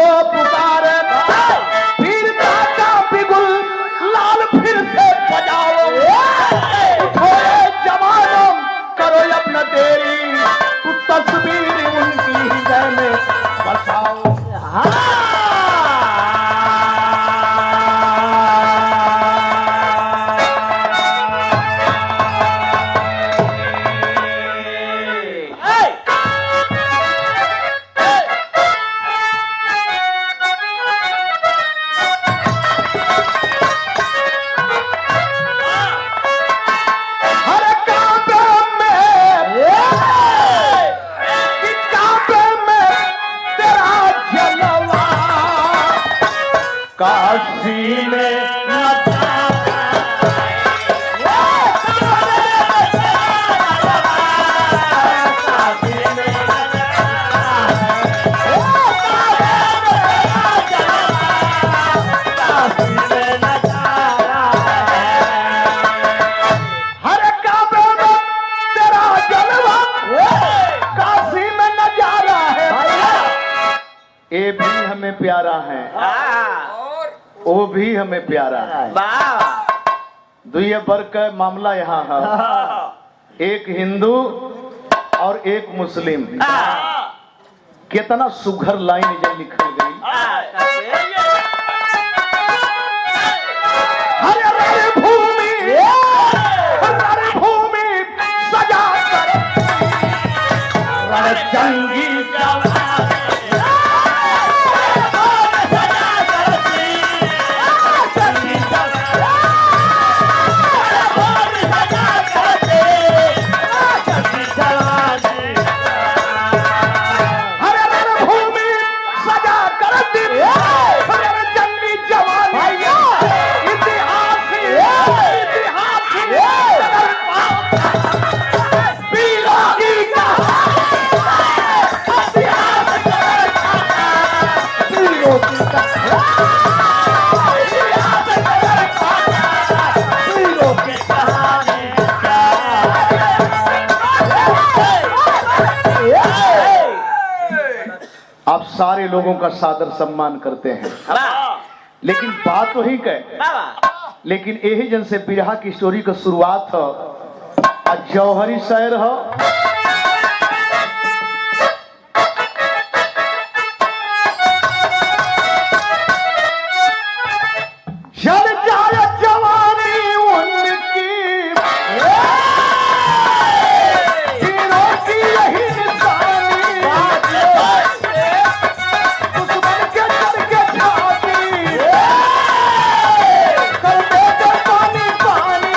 को पुकारे, वीरता का बिगुल लाल फिर से बजाओ। उठो जवानों, करो अपना देरी, कुछ तस्वीर उनकी हृदय में बसाओ। काशी में ये भी हमें प्यारा है, वो भी हमें प्यारा है। दुनिया भर का मामला यहाँ है, एक हिंदू और एक मुस्लिम। कितना सुघर लाइन जब लिखल गई। हरे भूमि सजा कर जंगी आप सारे लोगों का सादर सम्मान करते हैं, लेकिन बात वही कह, लेकिन यही जन से बिरहा की स्टोरी का शुरुआत हो। जौहरी शहर हो, जल जाए जवानी उनकी, तीनों की यही निशानी, दुश्मन के डर के छाती, कर देते पानी पानी,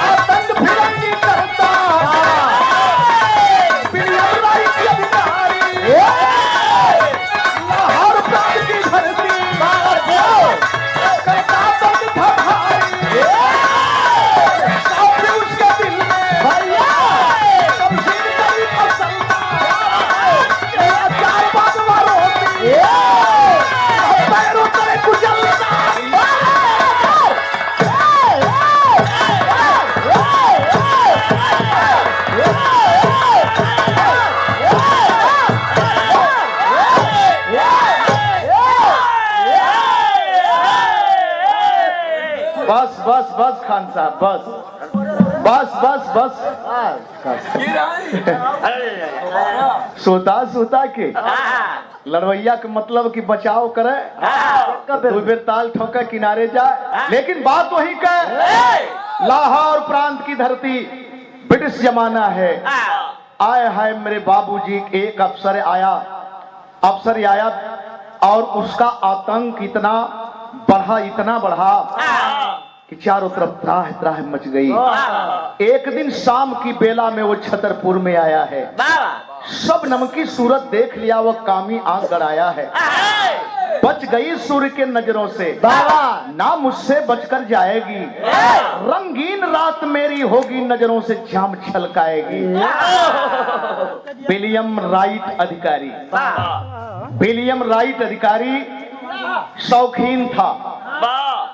आतंक फिरंगी करता, बिलियन लाइफ की अधिकारी, लाहौर प्रांत की धरती, उसके दिल में तमशील करी पसंद, चार बात वालों होती, पैरों तले कुचलता। बस बस बस खान साहब, बस बस बस बस सोता सोता के लड़वैया के मतलब कि बचाव करे, दो बेर ताल ठोके किनारे जाए। लेकिन बात वही का, लाहौर प्रांत की धरती, ब्रिटिश जमाना है। आए हाय मेरे बाबूजी, एक अफसर आया और उसका आतंक इतना बढ़ा कि चारों तरफ त्राह त्राह मच गई। एक दिन शाम की बेला में वो छतरपुर में आया है, सब नमकी सूरत देख लिया, वो कामी आंख गड़ाया है। बच गई सूर्य के नजरों से, ना मुझसे बचकर जाएगी, रंगीन रात मेरी होगी, नजरों से जाम छलकाएगी। विलियम राइट अधिकारी शौकीन था,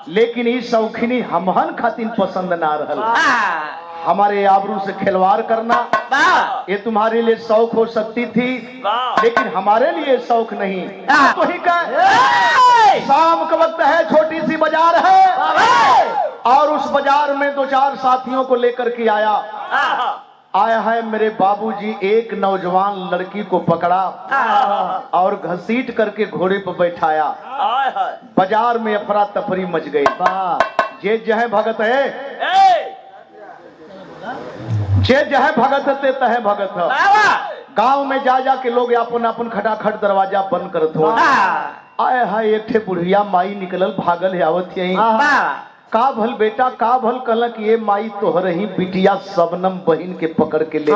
लेकिन इस शौकीनी हमहन खातिर पसंद ना रहल। हमारे आबरू से खिलवाड़ करना ये तुम्हारे लिए शौक हो सकती थी, लेकिन हमारे लिए शौक नहीं। तो ही कह, शाम का वक्त है, छोटी सी बाजार है और उस बाजार में 2-4 साथियों को लेकर के आया है मेरे बाबूजी। एक नौजवान लड़की को पकड़ा और घसीट करके घोड़े पर बैठाया। बाजार में अफरा तफरी मच गई। जे जह भगत है, जे जह भगत ते तह भगत है। गांव में जा जा के लोग अपन अपन खटाखट दरवाजा बंद करत हो। आए है एक ठे बुढ़िया माई निकलल भागल है आवत यही। का भल बेटा का भल कहला कि ये माई तोहर ही बिटिया सबनम बहन के पकड़ के ले।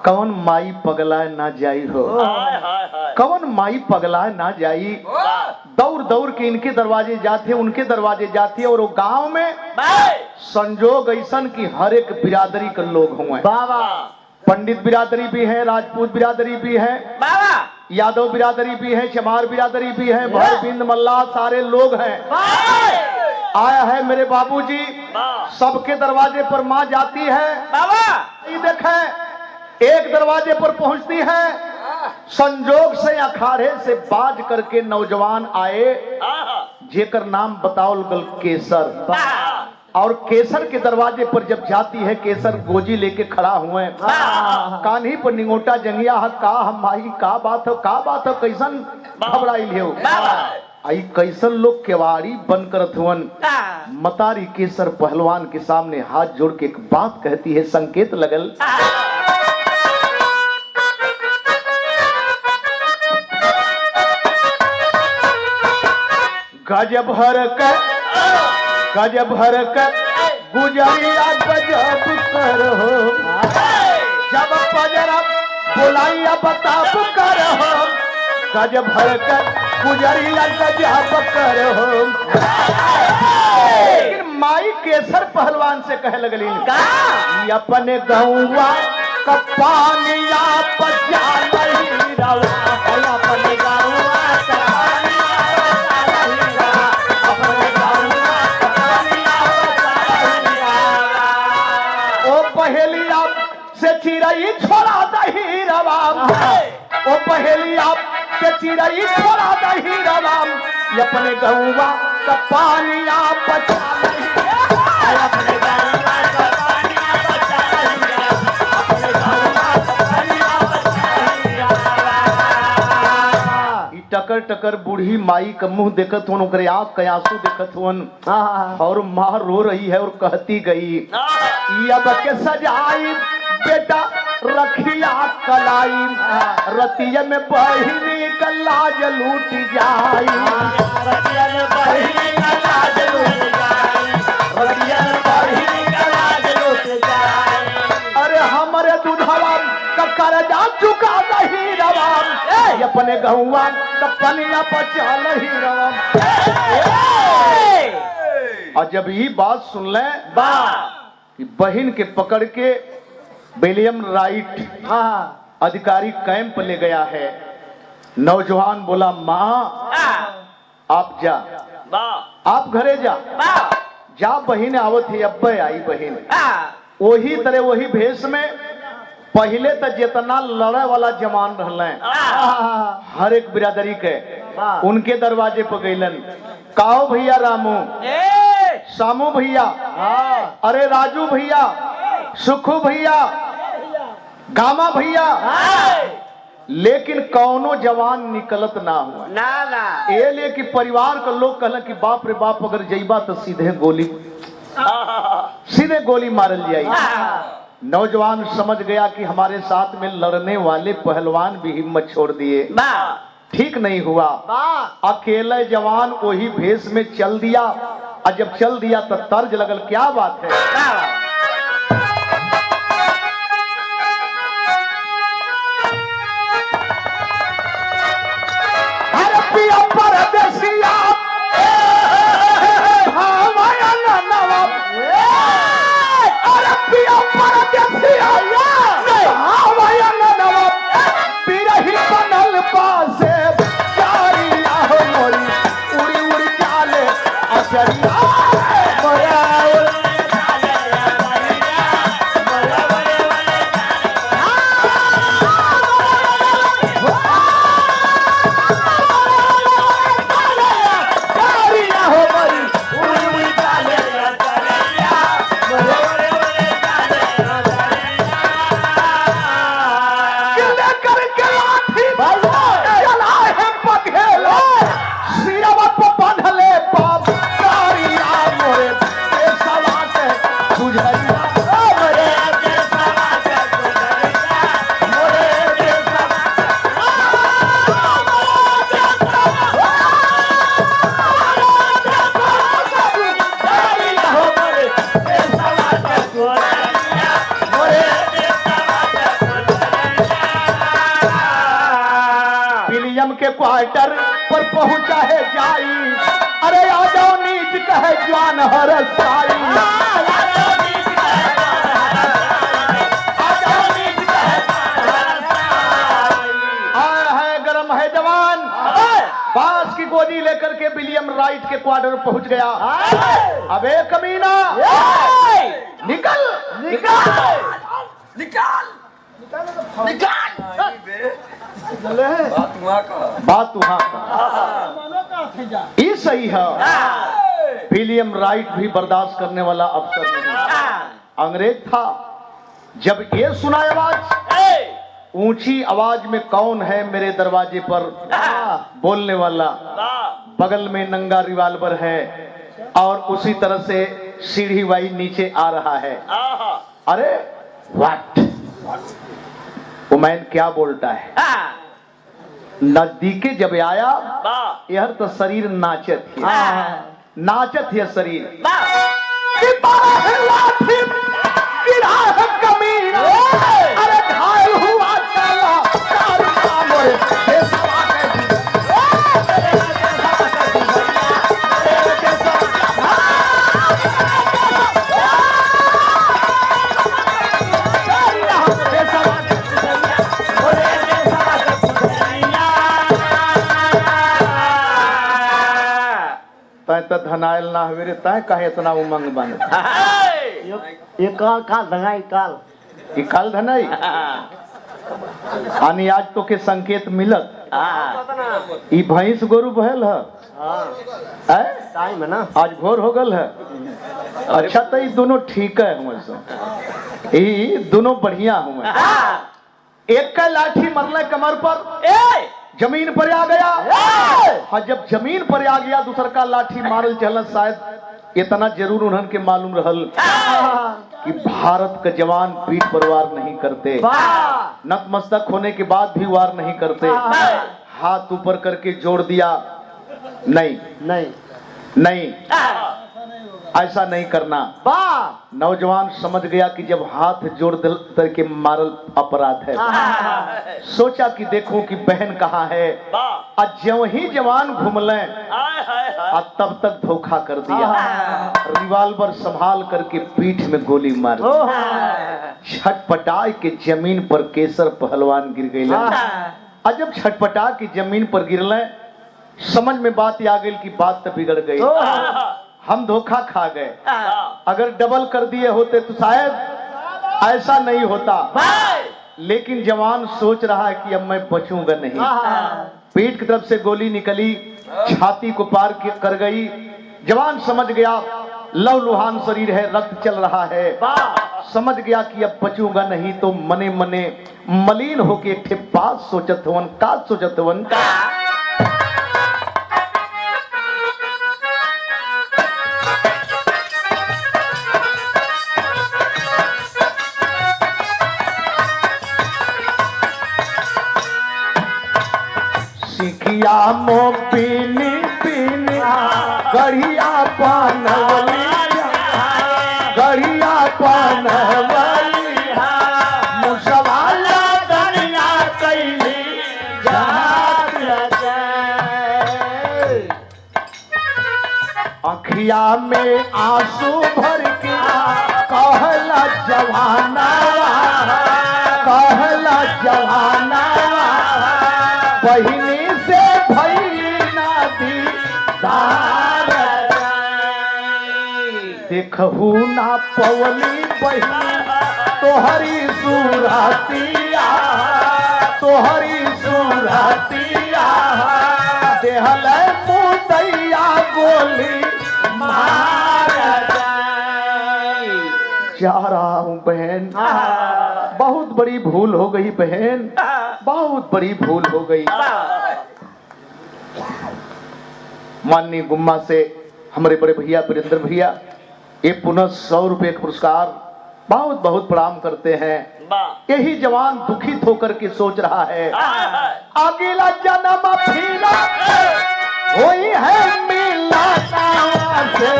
कौन माई पगलाए ना जाई हो, कौन माई पगलाए ना जाई। दौड़ दौड़ के इनके दरवाजे जाते, उनके दरवाजे जाते, और वो गांव में संजोग ऐसन की हर एक बिरादरी के लोग हुए। पंडित बिरादरी भी है, राजपूत बिरादरी भी है, यादव बिरादरी भी है, चमार बिरादरी भी है, भर बिंद मल्ला सारे लोग हैं। आया है मेरे बाबूजी, सबके दरवाजे पर माँ जाती है। देखे एक दरवाजे पर पहुंचती है, संजोग से अखाड़े से बाज करके नौजवान आए, जेकर नाम बताओ गल केसर। और केसर के दरवाजे पर जब जाती है, केसर गोजी लेके खड़ा हुए, कान्ही पर निगोटा जंगिया है। का हम माई का बात हो, का बात हो, कैसन घबराई हो। आई कैसन लोग केवाड़ी बन करत हुवन। मतारी केसर पहलवान के सामने हाथ जोड़ के एक बात कहती है, संकेत लगल। गजब भर के गुजरिया गजब करो, जब पजरा बुलाइया बताब करो। गजब भर के गुजरिया गजब करो। लेकिन माई केसर पहलवान से कह लगली, अपने गौवा का पानिया बचा नहीं रवा। अपने गौवा का पहेलिया से चिड़ई छोड़ा दही रवाम। ओ पहेलिया से चिड़ई छोड़ा दही रवाम। अपने गौवा का पानिया बचा नहीं। अपने गौवा का पानिया बचा नहीं। अपने गौवा का पानिया बचा नहीं। टकर टकर बूढ़ी माई का मुंह देखत हुन, ओकरे आंख के आंसू देखत हुन, और माँ रो रही है और कहती गई, अब के सजाई बेटा रखिया कलाई। रतिया में बहिनी का लाज लूट जाई। रतिया में बहिनी का लाज लूट जाई। रतिया में बहिनी का लाज लूट जाई। अरे हमारे दूधवा का कर्जा चुका दही रवाम। अपने गहुआ का पनिया बचा नहीं रवाम। और जब ये बात सुन ले कि बहन के पकड़ के विलियम राइट अधिकारी कैंप ले गया है, नौजवान बोला, माँ आप जा, आप घरे जा। बहन आवत ही, अब आई बहन। वही तरह वही भेष में पहले तो जितना लड़े वाला जमान रहले हर एक बिरादरी के, उनके दरवाजे पर गईलन। काओ भैया रामू, सामू भैया, अरे राजू भैया, सुखू भैया, गामा भैया, लेकिन कौनो जवान निकलत ना हुआ। ना ये ले कि परिवार के लोग कहला कि बाप रे बाप, अगर जइबा तो सीधे गोली मारल जाई। नौजवान समझ गया कि हमारे साथ में लड़ने वाले पहलवान भी हिम्मत छोड़ दिए, ठीक नहीं हुआ। अकेले जवान वही भेष में चल दिया, और जब चल दिया तो तर्ज लगल, क्या बात है। अरे पिया परदेसिया अरे पिया परदेसिया बिरही बनल पासे चारिया हो मोरी, उड़ी उड़ी चाले अचरिया। क्वार्टर पर पहुंचा है जाई, अरे आ जाओ नीच कहे जवान हर साई। बांस की गोली लेकर के विलियम राइट के क्वार्टर पहुंच गया। अबे कमीना, निकल निकल निकल निकल। बात वहां का ये सही है। विलियम राइट भी बर्दाश्त करने वाला अफसर नहीं, अंग्रेज था। जब ये सुना आवाज, ऊंची आवाज में कौन है मेरे दरवाजे पर बोलने वाला, बगल में नंगा रिवाल्वर है और उसी तरह से सीढ़ी वाई नीचे आ रहा है। अरे व्हाट, उमैन क्या बोलता है? नजदीके जब आया, यह तो शरीर नाचत है शरीर। अरे घायल हुआ चला तय तो धनायल ना हवे रे, तय कहे इतना उमंग बन। ये काल धनाई काल, ये काल धनाई आनी आज तो के संकेत मिलत। ई भैंस गोरु भयल है, टाइम है ना, आज भोर हो गल है। अच्छा तो ये दोनों ठीक है, हम ये दोनों बढ़िया हुए। एक का लाठी मरले कमर पर, जमीन पर आ गया। हाँ, जब जमीन पर आ गया, दूसर का लाठी मारल चल। शायद इतना जरूर उन्हन के मालूम रहल कि भारत का जवान पीठ पर वार नहीं करते, नतमस्तक होने के बाद भी वार नहीं करते। हाथ ऊपर करके जोड़ दिया, नहीं नहीं नहीं, ऐसा नहीं करना। नौजवान समझ गया कि जब हाथ जोड़ दिल करके मारल अपराध है। सोचा कि देखो कि बहन कहाँ है। आज ज्यों ही जवान घूमले, तब तक धोखा कर दिया। रिवाल्वर संभाल करके पीठ में गोली मार, छटपटा के जमीन पर केसर पहलवान गिर गए। और जब छटपटा के जमीन पर गिरले, समझ में बात आ गई कि बात तो बिगड़ गई, हम धोखा खा गए। अगर डबल कर दिए होते तो शायद ऐसा नहीं होता। लेकिन जवान सोच रहा है कि अब मैं बचूंगा नहीं। पेट की तरफ से गोली निकली, छाती को पार कर गई। जवान समझ गया लहूलुहान शरीर है, रक्त चल रहा है। समझ गया कि अब बचूंगा नहीं। तो मने मने मलिन होके एक ठे बात सोचत हवन। का सोचत हवन? सिकिया मो पीनी पीनी गढ़िया पानवली, गढ़िया पानवली, मुसवाला दरिया कैली जात अखिया में आंसू भर के कहला जवाना, कहला जवाना, बहिनी से भैना दीदार देखहू ना पवली बहिनी तोहरी सुरतिया, तोहरी सुरतिया, देहल मुदैया गोली मार जा रहा हूँ बहन। बहुत बड़ी भूल हो गई बहन, बहुत बड़ी भूल हो गई। माननीय गुम्मा से हमारे बड़े भैया वीरेंद्र भैया ये पुनः 100 रुपए का पुरस्कार बहुत बहुत प्रणाम करते हैं। यही जवान दुखित होकर के सोच रहा है अगला जन्म फिर वही है मिला से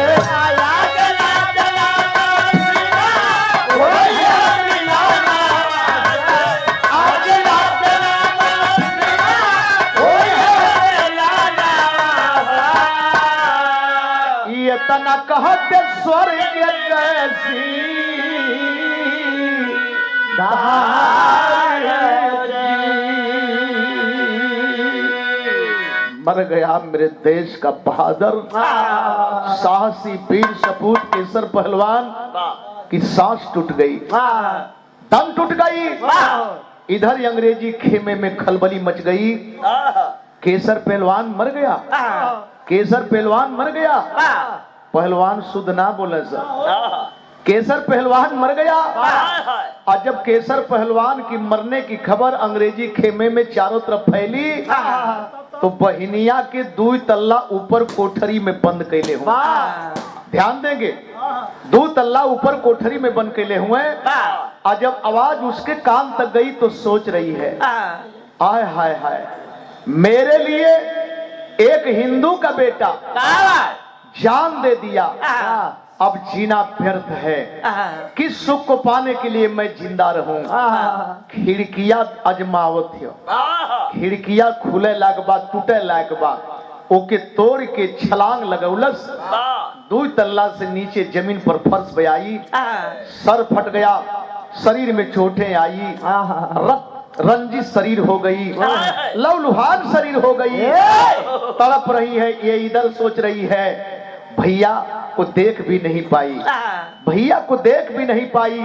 इतना कहते स्वर्ग कैसी मर गया मेरे देश का बहादुर साहसी वीर सपूत केसर पहलवान की सांस टूट गई, दम टूट गई। इधर ही अंग्रेजी खेमे में खलबली मच गई। केसर पहलवान मर गया, केसर पहलवान मर गया। पहलवान शुद्ध ना बोले सर, केसर पहलवान मर गया। और जब केसर पहलवान की मरने की खबर अंग्रेजी खेमे में चारों तरफ फैली तो बहिनिया के 2 तल्ला ऊपर कोठरी में बंद कैले हुए। ध्यान देंगे, 2 तल्ला ऊपर कोठरी में बंद कैले हुए। और जब आवाज उसके कान तक गई तो सोच रही है, आय हाय हाय, मेरे लिए एक हिंदू का बेटा जान दे दिया, अब जीना व्यर्थ है। किस सुख को पाने के लिए मैं जिंदा रहूं। खिड़कियां अजमावत हो, खिड़कियां खुले लागबा टूटे लागबा ओके तोड़ के छलांग लगौलस। 2 तल्ला से नीचे जमीन पर फर्श पे आई, सर फट गया, शरीर में चोटें आई, रंजित शरीर हो गई, लहूलुहान शरीर हो गई, तड़प रही है। ये इधर सोच रही है भैया को देख भी नहीं पाई, भैया को देख भी नहीं पाई।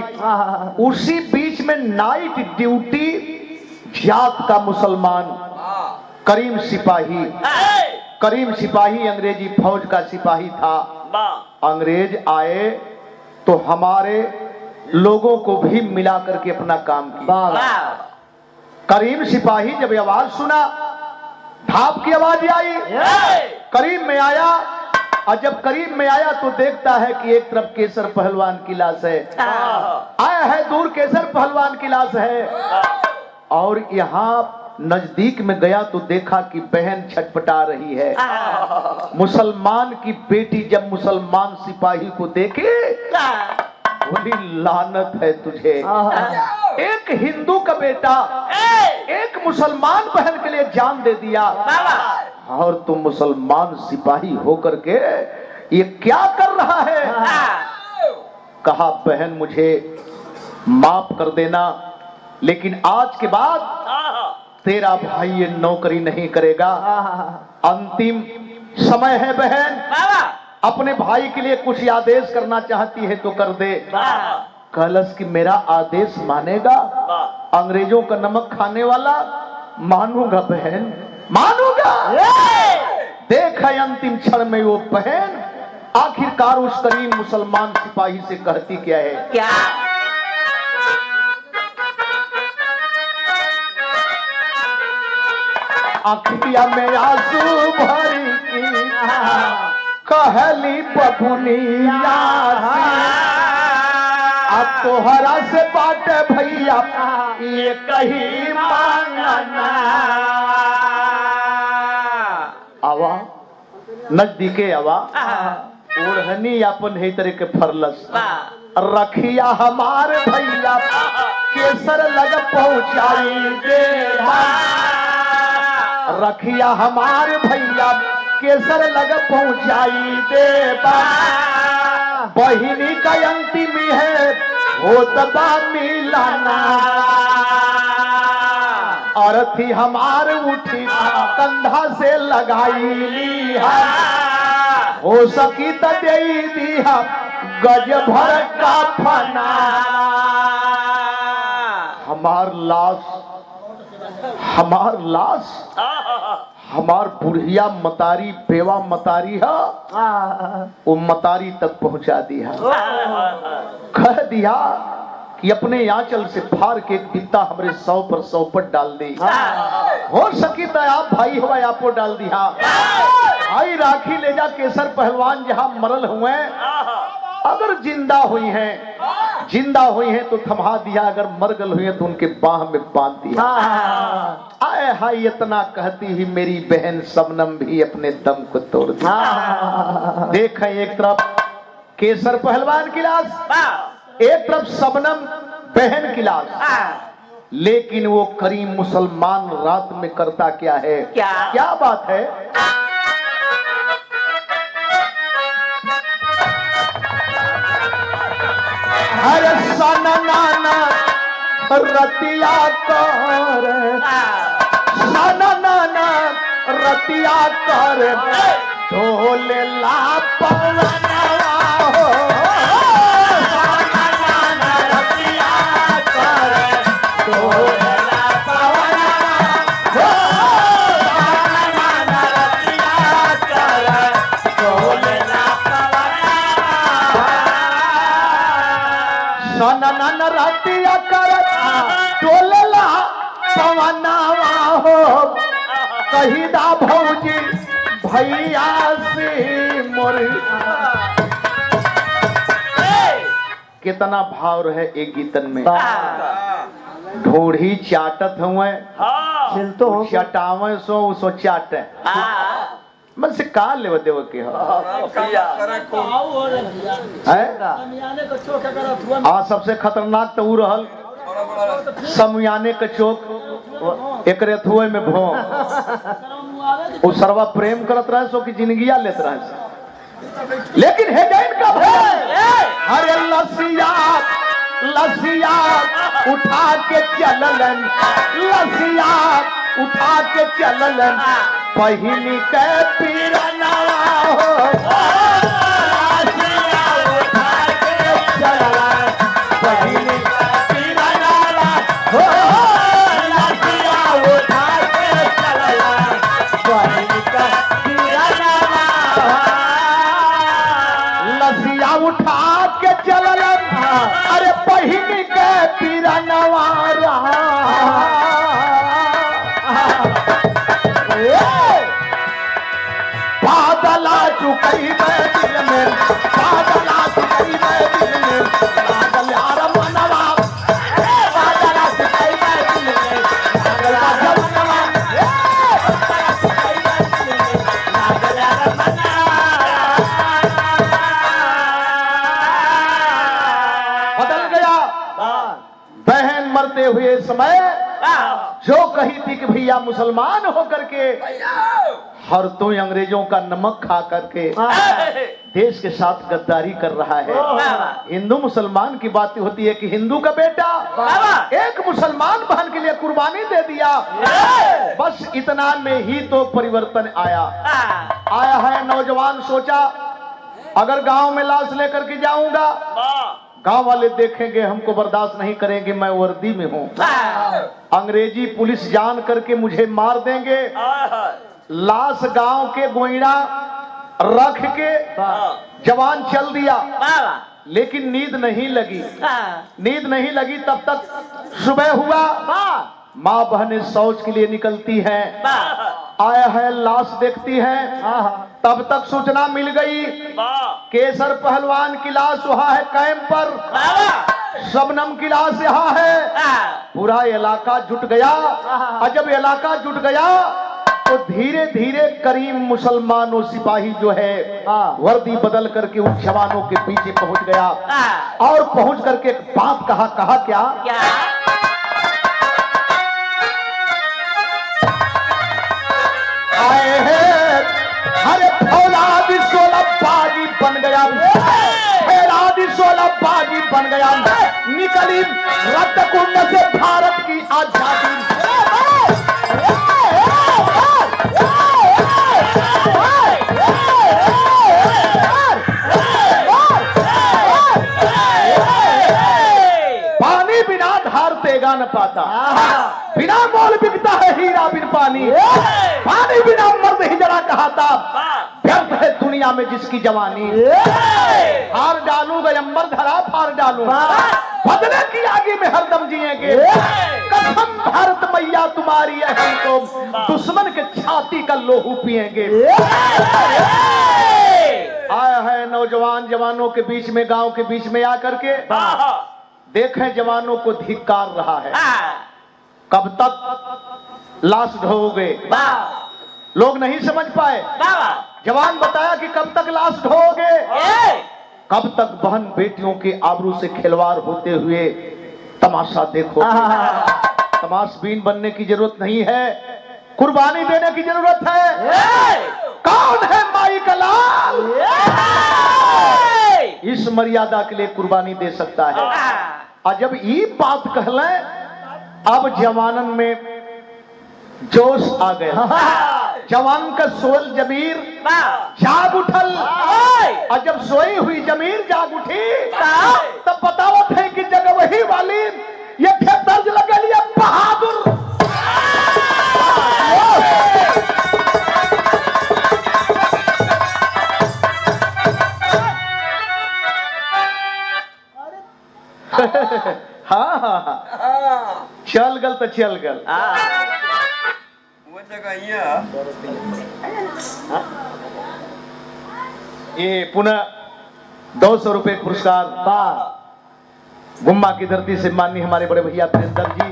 उसी बीच में नाइट ड्यूटी जात का मुसलमान करीम सिपाही, करीम सिपाही अंग्रेजी फौज का सिपाही था। अंग्रेज आए तो हमारे लोगों को भी मिला करके अपना काम किया। करीम सिपाही जब आवाज सुना, धाप की आवाज आई, करीब में आया। और जब करीब में आया तो देखता है कि एक तरफ केसर पहलवान की लाश है, आया है दूर केसर पहलवान की लाश है। और यहाँ नजदीक में गया तो देखा कि बहन छटपटा रही है। मुसलमान की बेटी जब मुसलमान सिपाही को देखे बोली, लानत है तुझे, एक हिंदू का बेटा एक मुसलमान बहन के लिए जान दे दिया और तुम मुसलमान सिपाही होकर के ये क्या कर रहा है। कहा बहन मुझे माफ कर देना, लेकिन आज के बाद तेरा भाई ये नौकरी नहीं करेगा। अंतिम समय है बहन, अपने भाई के लिए कुछ आदेश करना चाहती है तो कर दे। कलश की मेरा आदेश मानेगा, अंग्रेजों का नमक खाने वाला, मानूंगा बहन मानूंगा। देख है अंतिम क्षण में वो बहन आखिरकार उस करीम मुसलमान सिपाही से कहती क्या है, क्या अखिया में आंसू भरी की कहली बबुनिया अब तोहरा से बात भैया ये कहीं मांगना। आवा नजदीके आवा ओढ़नी अपन है तरह के फरलस रखिया हमारे भैया केसर लग पहुंचाई दे, रखिया हमारे भैया केसर लग पहुंचाई दे। बहिनी का अंतिम है होतबा मिलाना, अर्थी हमार उठी कंधा से लगाई ली है, हो सकी तो दे दिया गज भर का फना। हमार लाश हमार बुढ़िया मतारी बेवा मतारी है, वो मतारी तक पहुंचा दिया। कह दिया कि अपने आंचल से फाड़ के एक बित्ता हमरे 100 पर 100 पर डाल दी, हो सकी तो आप भाई हुआ आपको डाल दिया। भाई राखी ले जा केसर पहलवान जहां मरल हुए, अगर जिंदा हुई हैं तो थमा दिया, अगर मरगल हुई है तो उनके बाह में बांध दिया। आए हाय इतना कहती ही मेरी बहन शबनम भी अपने दम को तोड़ दिया। देखें एक तरफ केसर पहलवान की लाश, एक तरफ शबनम बहन की लाश, लेकिन वो करीम मुसलमान रात में करता क्या है, क्या बात है। अरे सननाना रतिया कर सननाना रतिया कर ढोले ला पवनवा हो सननाना रतिया कर ढोले ला पवनवा हो सननाना रतिया कर ढोले ला पवनवा सननाना रतिया कर ढोले ला पवनवा हो कहिदा भौजी भैया से मोर कितना भाव रहे एक गीतन में ढोढ़ी चाटत हुए सिलतो हो चटावे सो चाटे मन से का लेव देव के हो आ सबसे खतरनाक तो ऊ रहल समुयाने के चौक एकरे थुए में भो वो सर्वा प्रेम करत रहे सो की जिंदगिया लेत रहे लेकिन है जैन का भाई अरे लसिया लसिया उठा के चललन लसिया उठा के चललन पहिनी के पीरना हो लसिया उठा के चललन पहिनी के पीरना हो लसिया उठा के चललन पहिनी के पीरना लसिया उठा के चललन अरे पहिनी के पीरनवा बादला चुकई में दिल में बादला चुकई में दिल में बादल यार मनवा बादला चुकई में दिल में बादल यार मनवा बादला चुकई में दिल में बादल यार बदल गया बहन मरते हुए समय जो कही थी कि भैया मुसलमान होकर के हर तो अंग्रेजों का नमक खा करके देश के साथ गद्दारी कर रहा है। हिंदू मुसलमान की बात होती है कि हिंदू का बेटा एक मुसलमान बहन के लिए कुर्बानी दे दिया, बस इतना में ही तो परिवर्तन आया है। नौजवान सोचा अगर गांव में लाश लेकर के जाऊंगा गांव वाले देखेंगे हमको बर्दाश्त नहीं करेंगे, मैं वर्दी में हूँ, अंग्रेजी पुलिस जान करके मुझे मार देंगे। लाश गांव के गोइड़ा रख के जवान चल दिया, लेकिन नींद नहीं लगी। तब तक सुबह हुआ, माँ बहनें शौच के लिए निकलती हैं, आया है लाश देखती हैं, तब तक सूचना मिल गई केसर पहलवान की लाश वहाँ है कैंप पर, शबनम की लाश यहाँ है। पूरा इलाका जुट गया, और जब इलाका जुट गया तो धीरे धीरे करीम मुसलमानों सिपाही जो है वर्दी बदल करके उन जवानों के पीछे पहुंच गया, और पहुंच करके एक बात कहा क्या आए हैं हरे फौलादी 16 बागी बन गया, फौलादी 16 बागी बन गया, निकली रक्त कुंड से भारत की आजादी। पानी बिना धार तेगा न पाता, बिना मोल बिकता है हीरा बिन पानी, पानी बिना मर्द हिजड़ा कहाता, व्यर्थ है दुनिया में जिसकी जवानी। हार डालू गयंबर धरा फार डालू, बदले की आगे में हरदम जिएंगे, कसम भारत मैया तुम्हारी है, हमको दुश्मन के छाती का लोहू पिएंगे। आया है नौजवान जवानों के बीच में, गांव के बीच में आकर के देखें जवानों को धिक्कार रहा है, कब तक लाश ढोओगे? लोग नहीं समझ पाए। जवान बताया कि कब तक लाश ढोओगे, कब तक बहन बेटियों के आबरू से खिलवाड़ होते हुए तमाशा देखो। तमाशबीन बनने की जरूरत नहीं है, कुर्बानी देने की जरूरत है। कौन है माई का लाल? इस मर्यादा के लिए कुर्बानी दे सकता है। और जब ये बात कहले अब जवानन में जोश आ गया। जवान का सोल जमीर जाग उठल। और जब सोई हुई जमीर जाग उठी तब बतावत है कि जगह वही वाली ये दर्ज लगे लिए बहादुर। हाँ हाँ चल गल तो चल गल। ये पुनः 200 रुपए पुरस्कार गुम्मा की धरती से माननीय हमारे बड़े भैया वीरेंद्र जी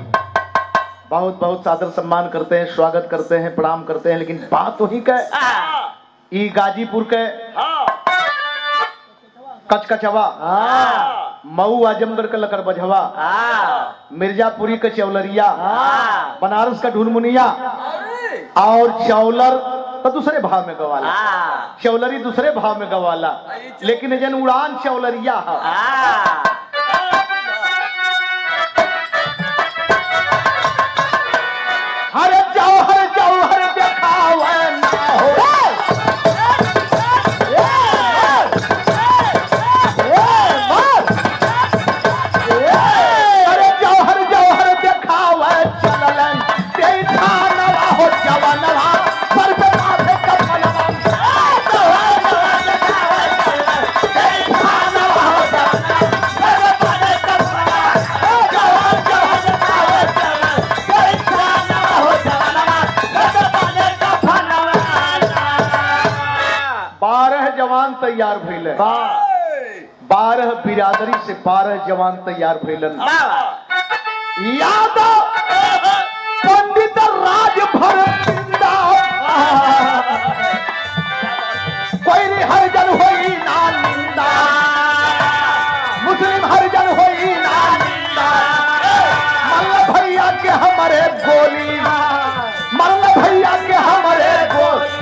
बहुत बहुत सादर सम्मान करते हैं, स्वागत करते हैं, प्रणाम करते हैं। लेकिन बात वही का ई गाजीपुर के कचकचवा, मऊ आजमगढ़ का लकर बझवा, मिर्जापुरी का चौलरिया, बनारस का ढूलमुनिया और चौलर तो दूसरे भाव में गवाला, चौलरी दूसरे भाव में गवाला, लेकिन जन उड़ान चौलरिया है। हर जौहर देखावे ना हो। अरे जौहर देखावे चललन ते थानवा हो जवानवा पर पे माथे कफनवा। जौहर देखावे चललन ते थानवा हो जवानवा पर पे माथे कफनवा। जौहर देखावे चललन ते थानवा हो जवानवा पर पे माथे कफनवा। 12 जवान तैयार भइले। 12 बिरादरी से 12 जवान तैयार भइलन। यादव पंडित राज भर जिंदा कोई हरिजन होई ना निंदा, मुस्लिम हरिजन होई ना निंदा। मल्ल भैया के हमारे गोली, मल्ल भैया के हमारे गोली,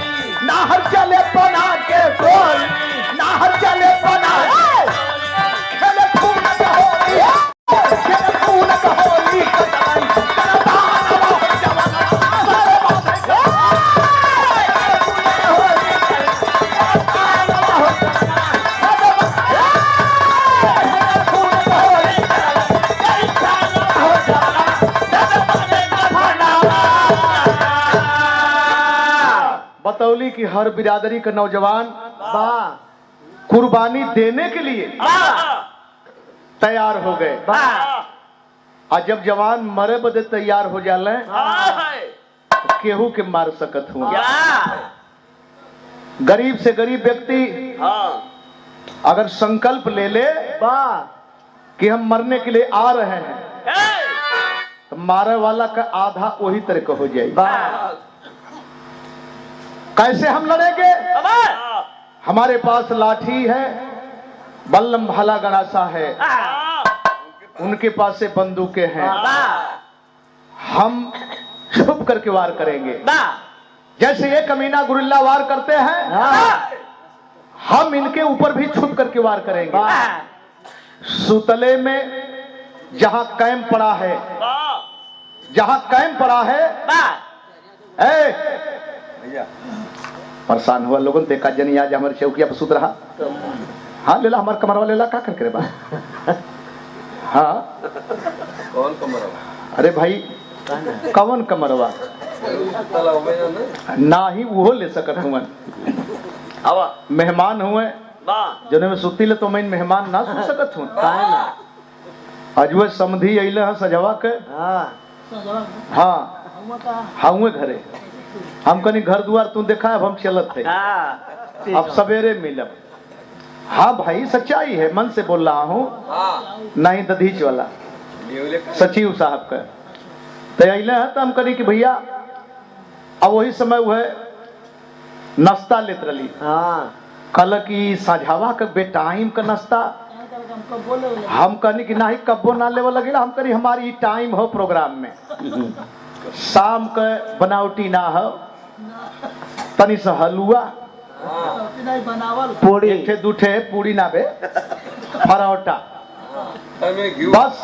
नाहर चले बना के गोली, नाहर चले बना खेले खून का होली, खेले खून का होली। बतौली की हर बिरादरी का नौजवान कुर्बानी देने के लिए तैयार हो गए। और जब जवान मरे बदे तैयार हो जाले तो केहू के मार सकत हुआ। गरीब से गरीब व्यक्ति अगर संकल्प ले ले कि हम मरने के लिए आ रहे हैं तो मारे वाला का आधा वही तरह का हो जाएगा। कैसे हम लड़ेंगे? हमारे पास लाठी है, बल्लम भाला गणासा है, उनके पास से बंदूकें हैं। हम छुप करके वार करेंगे। जैसे ये कमीना गुरिल्ला वार करते हैं हम इनके ऊपर भी छुप करके वार करेंगे। सुतले में जहां कैंप पड़ा है, जहां कैंप पड़ा है, परेशान हुआ लोगों देखा जनी आज हमारे चौकिया पर सुत रहा। हाँ लेला हमारे कमरवा लेला का करके बा। हाँ कौन कमरवा? अरे भाई कौन कमरवा ना ही वो ले सकत हुए। मेहमान हुए जने में सुती ले तो मैं मेहमान ना सुन सकत हूँ। आज वह समधी अइले हैं सजवा के। हाँ हुए घरे हम कनी घर द्वार तू देखा अब हम चलत थे अब सवेरे मिलब। हाँ भाई सच्चाई है, मन से बोल रहा हूँ, नहीं दधीच वाला सचिव साहब का तो अइले हैं तो हम करी कि भैया अब वही समय वह नाश्ता लेत रही। कल की साझावा का बेटाइम का नाश्ता हम कहनी कि नहीं कब्बो ना लेवल लगे। हम करी हमारी टाइम हो प्रोग्राम में शाम का बनावटी ना हो, तनी सा हलुआ पूरी एक दूठे पूरी ना बे फरौटा बस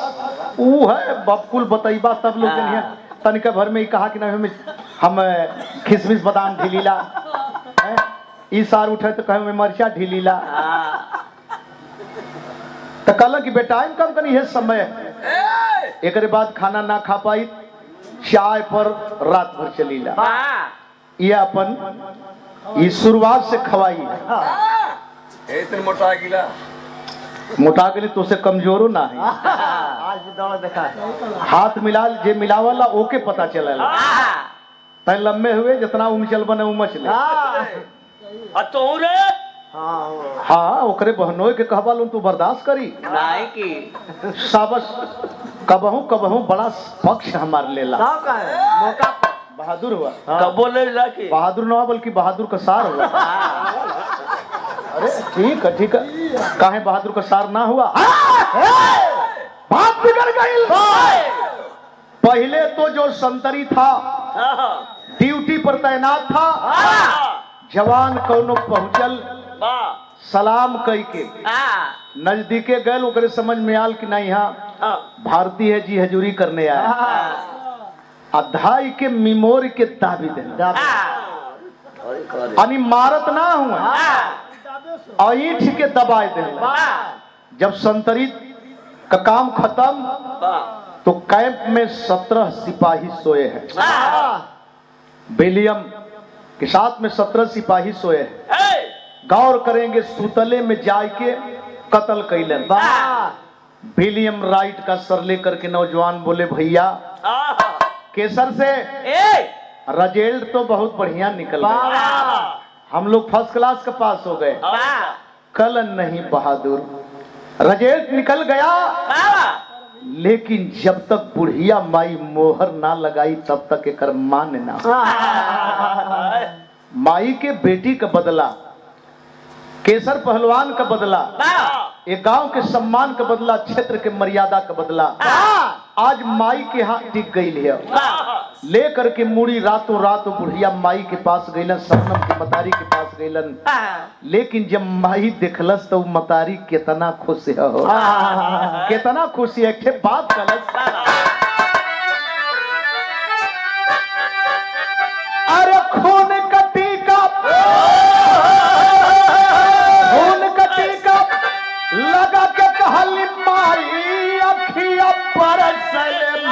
ऊ है बबकुल बतैबा तब लोग जनिया तनिका भर में ही कहा कि ना हम खिसमिस बादाम ढीलीला ई सार उठे तो कहे में मरचा ढीलीला तो कहला कि बेटा कम कनी है समय एक बाद खाना ना खा पाई चाय पर रात भर चलीला ये अपन ये शुरुआत से खवाई मोटा के लिए तो से कमजोरो ना है आज भी दौड़ देखा हाथ मिला जे मिलावला ओके पता चलेला तय लम्बे हुए जितना उमचल बने उमचले हाँ ओकरे बहनोई के कहबा तू बर्दाश्त करी नहीं की साबस कबहू कबहू बड़ा पक्ष हमार लेला मौका बहादुर हुआ कब बोले लाके बहादुर न हुआ बल्कि बहादुर का सार हुआ अरे ठीक है काहे बहादुर का सार ना हुआ बात बिगड़ गई पहले तो जो संतरी था ड्यूटी पर तैनात था जवान कौनो पहुंचल सलाम कई के नजदीके गए ओकरे समझ में आल कि नहीं यहाँ भारतीय जी हजूरी करने आया अधाई के मिमोरी के दाबी देना यानी मारत ना हुआ ईठ के दबाए देना जब संतरित का काम खत्म तो कैंप में 17 सिपाही सोए हैं विलियम के साथ में 17 सिपाही सोए हैं गौर करेंगे सुतले में जाके कत्ल कैलन विलियम राइट का सर लेकर के नौजवान बोले भैया केसर से रिजल्ट तो बहुत बढ़िया निकल गया हम लोग फर्स्ट क्लास का पास हो गए कल नहीं बहादुर रिजल्ट निकल गया लेकिन जब तक बुढ़िया माई मोहर ना लगाई तब तक एक मान ना माई के बेटी का बदला केसर पहलवान का बदला एक गांव के सम्मान का बदला क्षेत्र के मर्यादा का बदला आज माई के हाथ टिक गई है लेकर के मुड़ी रातों रात बुढ़िया माई के पास गईलन सपनम के मतारी के पास गईलन लेकिन जब माई देखलस तो मतारी कितना खुश हो कितना खुशी है के बात कलस अरे खून कटी का लगा के कहली माई अखिया परसल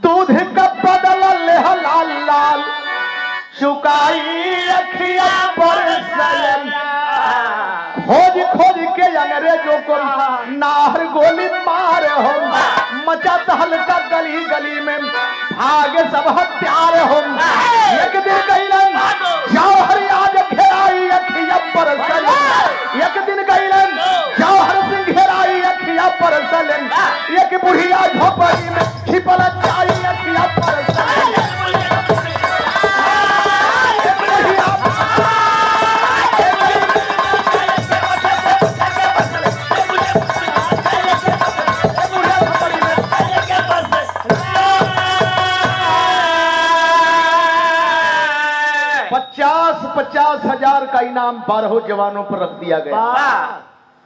दूध का बदल लेहला लाल चुकाई अखिया परसल खोज खोज के अंग्रेजों को नाहर गोली मारे हो मचा तहलका गली गली में भागे सब हत्यारे हो एक दिन गईलन जौहर आज घेराई अखिया परसल एक दिन गईलन जौहर सिंह घेराई अखिया परसल एक बुढ़िया झोपड़ी में छिपल जाई अखिया परसल पचास हजार का इनाम 12 जवानों पर रख दिया गया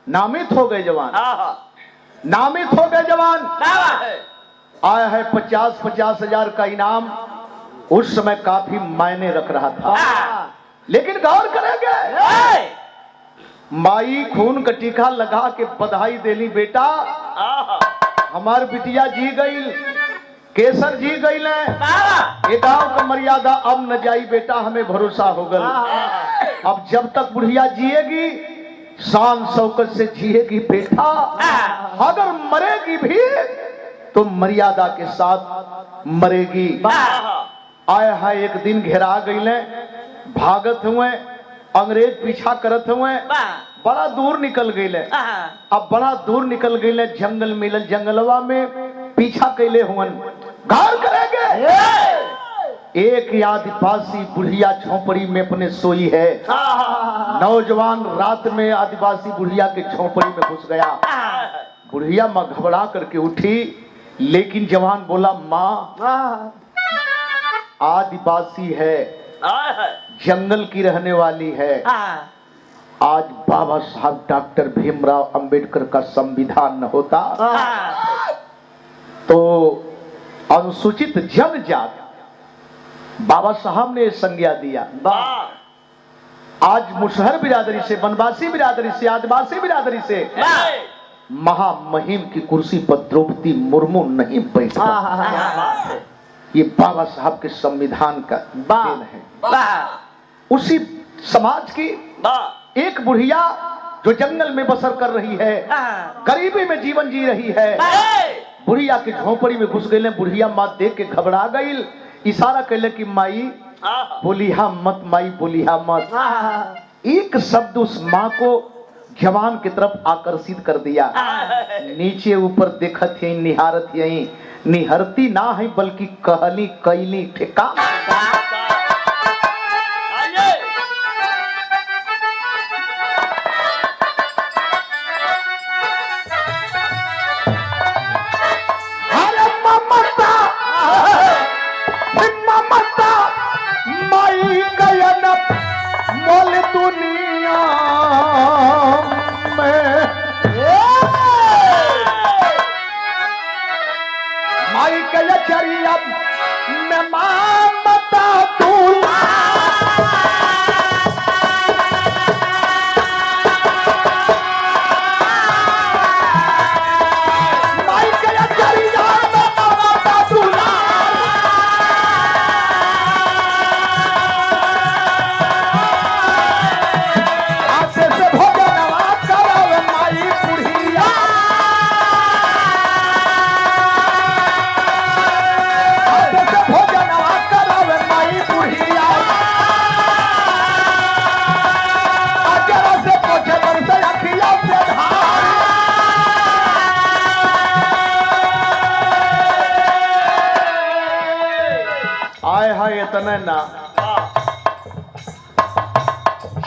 नामित हो गए जवान नामित हो गए जवान आया है 50 हजार का इनाम उस समय काफी मायने रख रहा था लेकिन गौर करेंगे माई खून का टीका लगा के बधाई देली बेटा हमार बिटिया जी गई केसर जी गई ये गांव का मर्यादा अब न जाई बेटा हमें भरोसा हो गया अब जब तक बुढ़िया जिएगी शान शौकत से जिएगी बेटा अगर मरेगी भी तो मर्यादा के साथ मरेगी आया है एक दिन घेरा गई भागत हुए अंग्रेज पीछा करत हुए बड़ा दूर निकल गई अब बड़ा दूर निकल गई जंगल मिलल जंगलवा में पीछा कैले हुए गौर करेंगे एक आदिवासी बुढ़िया झोपड़ी में अपने सोई है नौजवान रात में आदिवासी बुढ़िया के झोपड़ी में घुस गया बुढ़िया माँ घबरा करके उठी लेकिन जवान बोला माँ आदिवासी है जंगल की रहने वाली है आज बाबा साहब डॉक्टर भीमराव अंबेडकर का संविधान न होता तो अनुसूचित जनजाति बाबा साहब ने संज्ञा दिया। आज मुसहर बिरादरी से, वनवासी बिरादरी से, आदिवासी बिरादरी से महामहिम की कुर्सी पर द्रौपदी मुर्मू नहीं बैठा। ये बाबा साहब के संविधान का देन है। उसी समाज की एक बुढ़िया जो जंगल में बसर कर रही है, गरीबी में जीवन जी रही है, बुढ़िया के झोंपड़ी में घुस गई। बुढ़िया माँ देख के घबरा गई, इशारा कैले कि माई बोलिहा मत, माई बोलिहा मत। एक शब्द उस माँ को जवान की तरफ आकर्षित कर दिया। नीचे ऊपर देखत यही, निहारत यही, निहरती ना है बल्कि कहली कैली ठेका। मोल दुनिया में माई के चरिया में ममता दूला माई के चरिया में ममता दूला इतना ना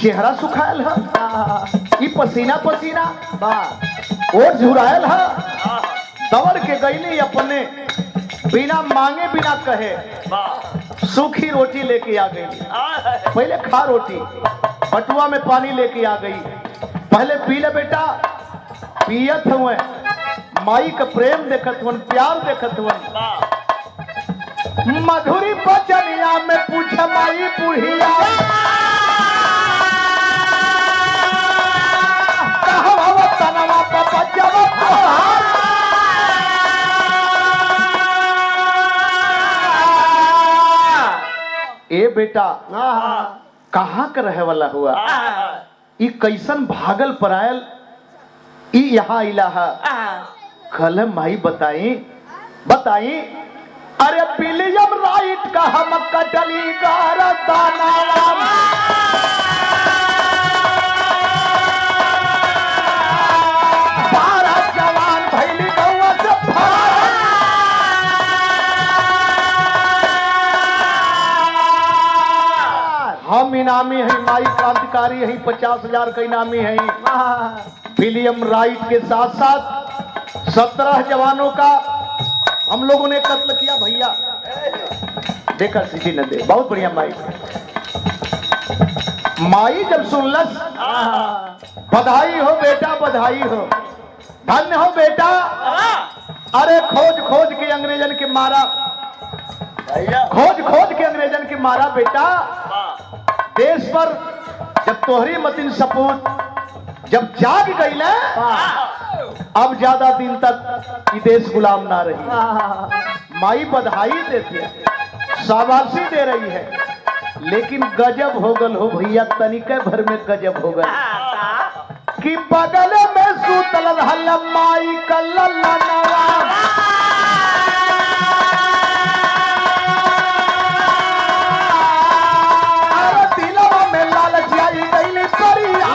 चेहरा सुखायल है, ई पसीना पसीना और झुरायल है। दौड़ के गईली अपने बिना मांगे बिना कहे सूखी रोटी लेके आ गई। पहले खा रोटी, बटुआ में पानी लेके आ गई। पहले पी ले बेटा, पियत हुए माई का प्रेम देखत हुए, प्यार देखत हुए। मधुरी बचनिया में पूछ माई बुढ़िया तनवा ए बेटा कहाँ का रहे वाला हुआ, ई कैसन भागल परायल, ई यहाँ इलाहा कल माई बताई बताई। अरे विलियम राइट का हम कटली गारदाना बारह जवान भैली गौवा से हम इनामी है, माई क्रांतिकारी है, 50,000 का इनामी है। विलियम राइट के साथ साथ 17 जवानों का हम लोगों ने कत्ल किया। भैया देखा सीधी न दे, बहुत बढ़िया माई। माई जब सुनलस, बधाई हो बेटा बधाई हो, धन्य हो बेटा। अरे खोज खोज के अंग्रेजन के मारा, खोज खोज के अंग्रेजन के मारा बेटा। देश पर जब तोहरी मतिन सपूत जब जाग गई ना, अब ज्यादा दिन तक ये देश गुलाम ना रही। माई बधाई देती है, शाबाशी दे रही है, लेकिन गजब हो गल हो भैया, तनिके भर में गजब हो गल कि बगल में सूतल रहल माई का लल्ला नवाब। अरे दिलवा में लालच आई गई करिया,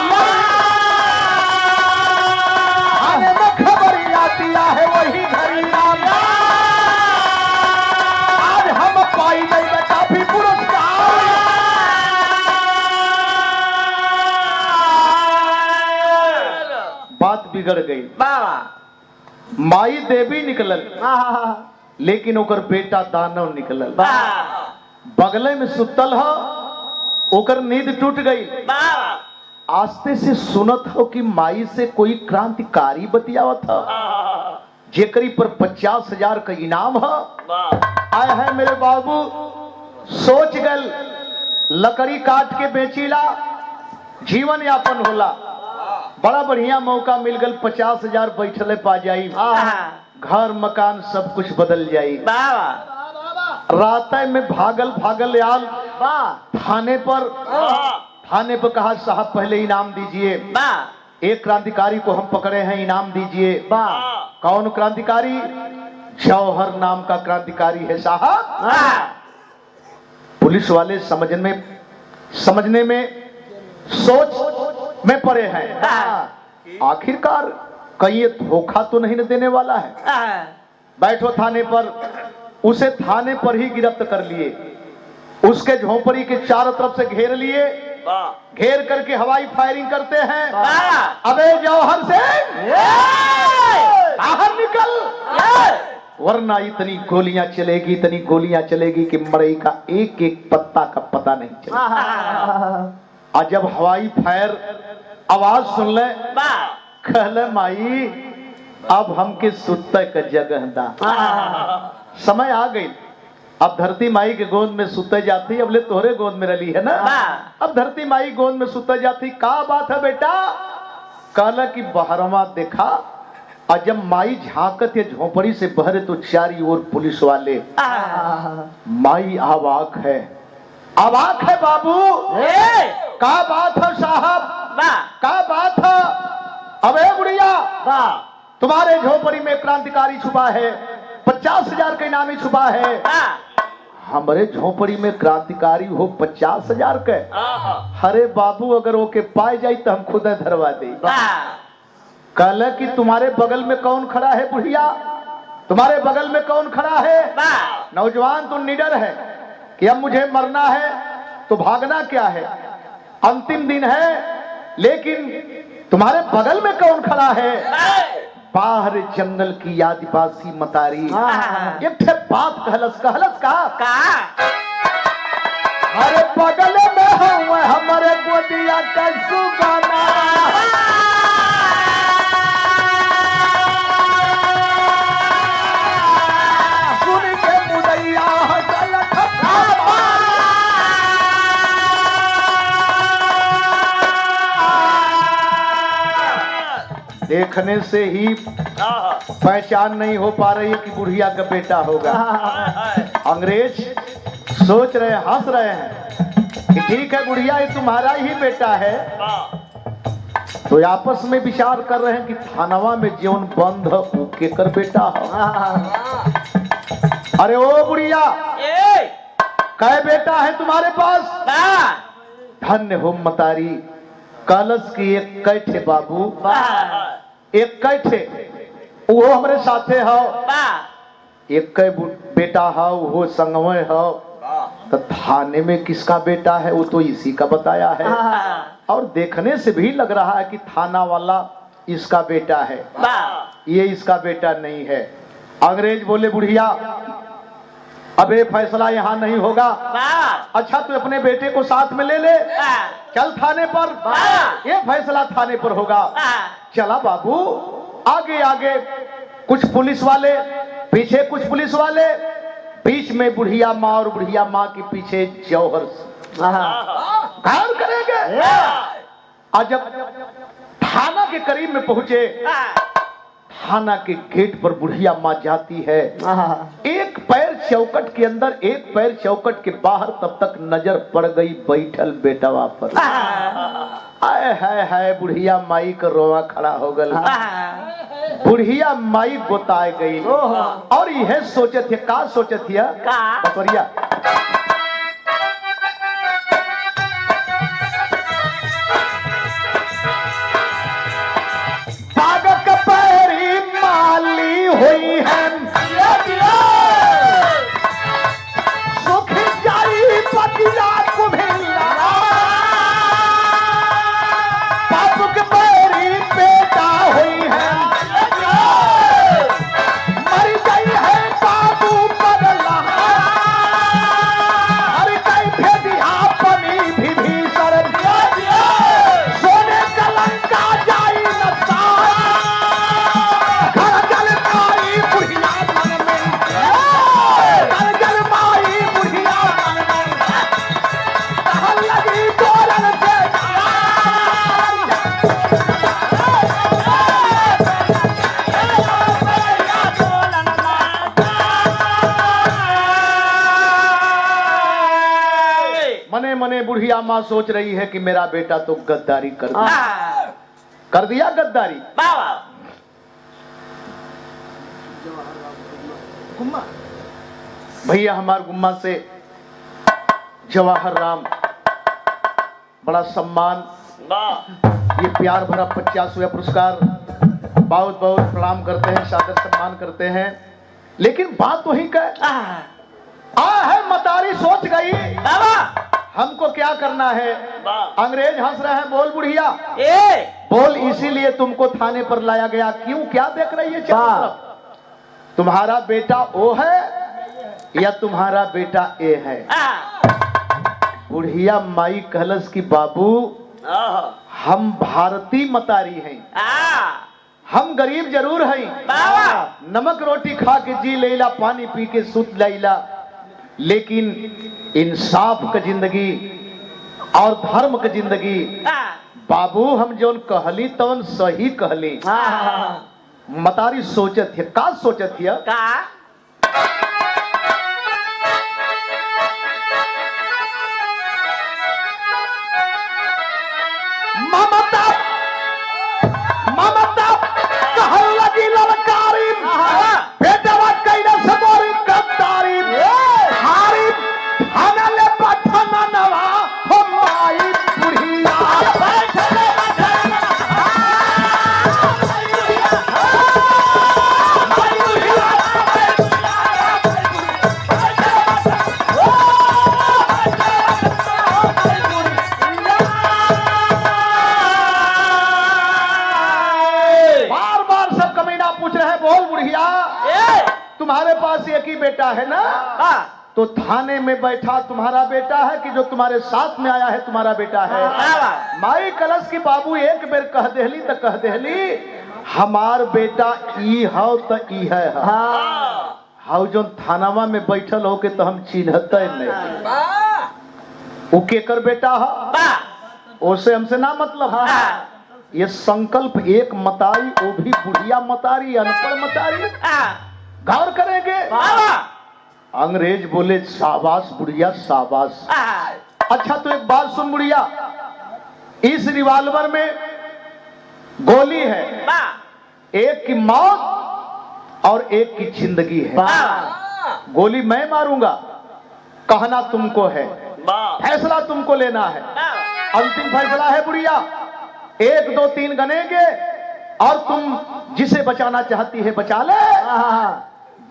आने में खबर आती है वही घड़ी नाम। आज हम पाई गई काफी पुरस्कार। बात बिगड़ गई, माई देवी निकलल, लेकिन ओकर बेटा दानव निकलल। बगले में सुतल हो, ओकर नींद टूट गई। आस्ते से सुनत हो कि माई से कोई क्रांतिकारी बतियावत हो, जेकरी पर 50,000 का इनाम है। आए है मेरे बाबू, सोच गल लकड़ी काट के बेचीला, जीवन यापन होला। बड़ा बढ़िया मौका मिल गल, 50,000 बैठले पा जाई, घर मकान सब कुछ बदल जाई। रात में भागल भागल आल थाने पर कहा साहब पहले इनाम दीजिए, एक क्रांतिकारी को हम पकड़े हैं, इनाम दीजिए। कौन क्रांतिकारी? जौहर नाम का क्रांतिकारी है साहब। पुलिस वाले समझने में सोच में पड़े हैं, आखिरकार कहीं ये धोखा तो नहीं न देने वाला है। बैठो थाने पर, उसे थाने पर ही गिरफ्त कर लिए, उसके झोपड़ी के चारों तरफ से घेर लिए, घेर करके हवाई फायरिंग करते हैं। अबे जौहर सिंह बाहर निकल, वरना इतनी गोलियां चलेगी कि मड़ई का एक एक पत्ता का पता नहीं चलेगा। और जब हवाई फायर आवाज सुन ले, कहले माई अब हमके सुते का जगह दा। समय आ गई, अब धरती माई के गोद में सुते जाती, अब ले तोहरे गोद में रली है ना, अब धरती माई गोद में सुते जाती। का बात है बेटा? कहला कि बहरमा देखा, और जब माई झांकत है झोपड़ी से बहरे तो चारी ओर पुलिस वाले। माई अवाक है बाबू। का बात है साहब? का बात है? अबे बुढ़िया, तुम्हारे झोपड़ी में क्रांतिकारी छुपा है, 50,000 का इनामी छुपा है। हमारे झोपड़ी में क्रांतिकारी हो 50,000 के? अरे बाबू अगर ओके पाए जाए तो हम खुद धरवा दे। कहले कि तुम्हारे बगल में कौन खड़ा है बुढ़िया? तुम्हारे बगल में कौन खड़ा है? नौजवान तुम निडर है कि अब मुझे मरना है तो भागना क्या है, अंतिम दिन है, लेकिन तुम्हारे बगल में कौन खड़ा है? बाहर जंगल की आदिवासी मतारी एक बात कहलस का अरे बगल में हुए हमारे गोदिया का सुगाना, सुन के मुदैया देखने से ही पहचान नहीं हो पा रही है कि बुढ़िया का बेटा होगा। अंग्रेज सोच रहे, हंस रहे हैं कि ठीक है बुढ़िया ये तुम्हारा ही बेटा है। तो आपस में विचार कर रहे हैं कि थानवा में जीवन बंद के कर बेटा हो। अरे ओ बुढ़िया, कै बेटा है तुम्हारे पास? धन्य हो मतारी, कलश की एक कैठे बाबू, एक कैठे वो हमारे साथे हो, एक बेटा हो वो संगवे हो। तो थाने में किसका बेटा है वो तो इसी का बताया है, और देखने से भी लग रहा है कि थाना वाला इसका बेटा है, ये इसका बेटा नहीं है। अंग्रेज बोले बुढ़िया अब ये फैसला यहाँ नहीं होगा, अच्छा तू अपने बेटे को साथ में ले ले, चल थाने पर, ये फैसला थाने पर होगा। चला बाबू, आगे आगे कुछ पुलिस वाले, पीछे कुछ पुलिस वाले, बीच में बुढ़िया माँ और बुढ़िया माँ के पीछे जौहर घायल करेंगे। और जब थाना के करीब में पहुंचे, थाना के गेट पर बुढ़िया माँ जाती है, एक पैर चौकट के अंदर एक पैर चौकट के बाहर, तब तक नजर पड़ गई बैठल बेटवा पर। आए हाय बुढ़िया माई का रोवा खड़ा हो गल, बुढ़िया माई गोताए गई। और यह सोचत है, का सोचत है बकरिया, हुई है सुख जाई पतिया को भेला, बाप के पैरी बेटा हुई है, मर गई है बाबू बदला। मने बुढ़िया माँ सोच रही है कि मेरा बेटा तो गद्दारी कर दिया गद्दारी। भैया हमार गुम्मा से जवाहर राम बड़ा सम्मान, ये प्यार भरा 50वां पुरस्कार बहुत बहुत प्रणाम करते हैं, सादर सम्मान करते हैं। लेकिन बात वही का है, मतारी सोच गई हमको क्या करना है। अंग्रेज हंस रहे हैं, बोल बुढ़िया बोल, इसीलिए तुमको थाने पर लाया गया। क्यों, क्या देख रही है चारों तरफ? तुम्हारा बेटा ओ है या तुम्हारा बेटा ए है? बुढ़िया माई कहलस की बाबू हम भारतीय मतारी हैं, हम गरीब जरूर हैं, नमक रोटी खा के जी लेला, पानी पी के सुत लेला, लेकिन इंसाफ का जिंदगी और धर्म का जिंदगी बाबू हम जोन कहली तवन सही कहली। मतारी सोचत है, का सोचत है? ममता ममता कहल लगी ललकारी, बेटवा कैला सबोरी गद्दारी, हारी थानले पठना नवा हो माई बुढ़िया बैठले तुम्हारे पास एक ही बेटा है ना? तो थाने में बैठा तुम्हारा बेटा है कि जो तुम्हारे साथ में आया है तुम्हारा बेटा है? माई कलश की बाबू एक बेर कह देहली तो कह देहली हमार बेटा ई हो तो ई है हाउ जो थानावा में बैठल हो के तो हम चिन्हते नहीं वो केकर बेटा है, ओसे हमसे ना मतलब। ये संकल्प एक मतारी, वो भी बुढ़िया मतारी, अनपढ़ मतारी, गौर करेंगे। अंग्रेज बोले शाबाश बुढ़िया शाबाश। अच्छा तो एक बात सुन बुढ़िया, इस रिवाल्वर में गोली है, एक की मौत और एक की जिंदगी है। गोली मैं मारूंगा, कहना तुमको है, फैसला तुमको लेना है। अंतिम फैसला है बुढ़िया, 1 2 3 गनेंगे और तुम जिसे बचाना चाहती है बचा ले,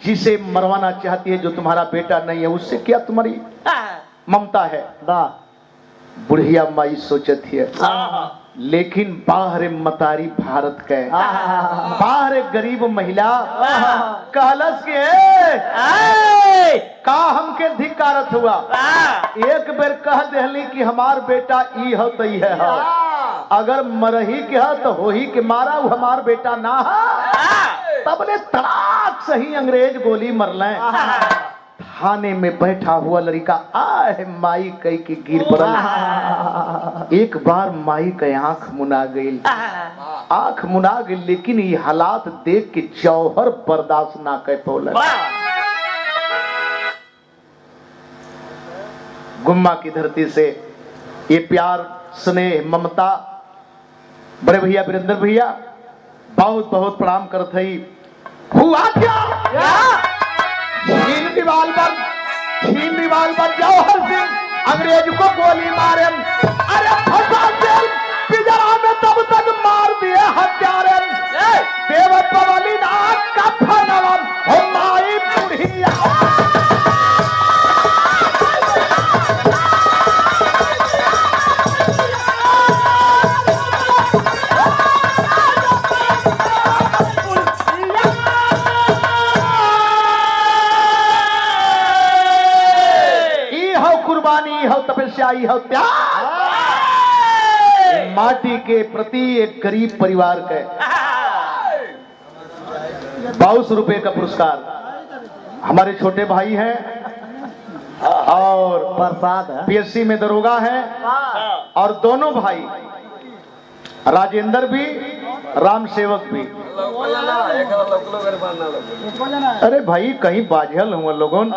जिसे मरवाना चाहती है जो तुम्हारा बेटा नहीं है उससे क्या तुम्हारी ममता है? बुढ़िया माई सोचत है, लेकिन बाहर मतारी भारत के बाहर गरीब महिला कहलस के का हमके धिकारत हुआ। एक बेर कह देहली कि हमार बेटा ई हो तो ई है, अगर मरही के है तो हो ही के मारा, वो हमार बेटा ना है। तबले तड़ाक सही अंग्रेज गोली मरले। थाने में बैठा हुआ लड़का आए माई कई की गिर पड़ल। एक बार माई के आंख मुना गई, आंख मुना गई, लेकिन ये हालात देख के जौहर बर्दाश्त ना कर पौल। गुम्मा की धरती से ये प्यार स्नेह ममता बड़े भैया वीरेंद्र भैया बहुत बहुत प्रणाम करते ही। हुआ क्या? छीन दीवाल पर जौहर सिंह अंग्रेज को गोली मारे, अरे फंसा जेल पिंजरा में तब तक मार दिए हत्यारे। देव पवली नाथ का फनवम हो माई बुढ़िया। तपस्या हो त्याग माटी के प्रति एक गरीब परिवार के 22 रुपए का पुरस्कार हमारे छोटे भाई हैं और प्रसाद पीएससी में दरोगा है, और दोनों भाई राजेंद्र भी राम सेवक भी अरे भाई कहीं बाझल हुआ लोगन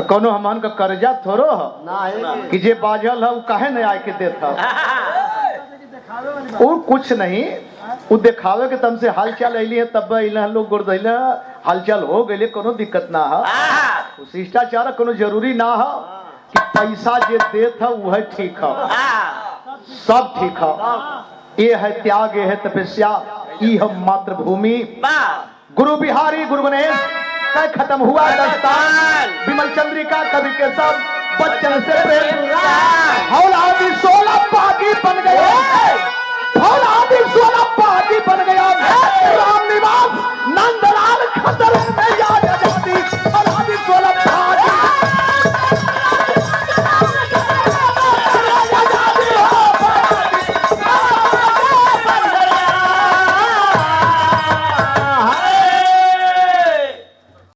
कोनो हमान का कर्जा थोड़ो हो ना है कि जे बाझल है वो काहे नहीं आके देता वो कुछ नहीं वो दिखावे के तम से हालचाल अली है तब लोग गुरदैला हालचाल हो गए कोनो दिक्कत ना हो शिष्टाचार कोनो जरूरी ना हो कि पैसा जे देत है वह ठीक हो सब ठीक हो ये है त्याग ये है तपस्या ये है मातृभूमि गुरु बिहारी गुरु गणेश का खत्म हुआ दस्तान विमल चंद्रिका कवि के सब बच्चन से प्रेम हौला 16 बागी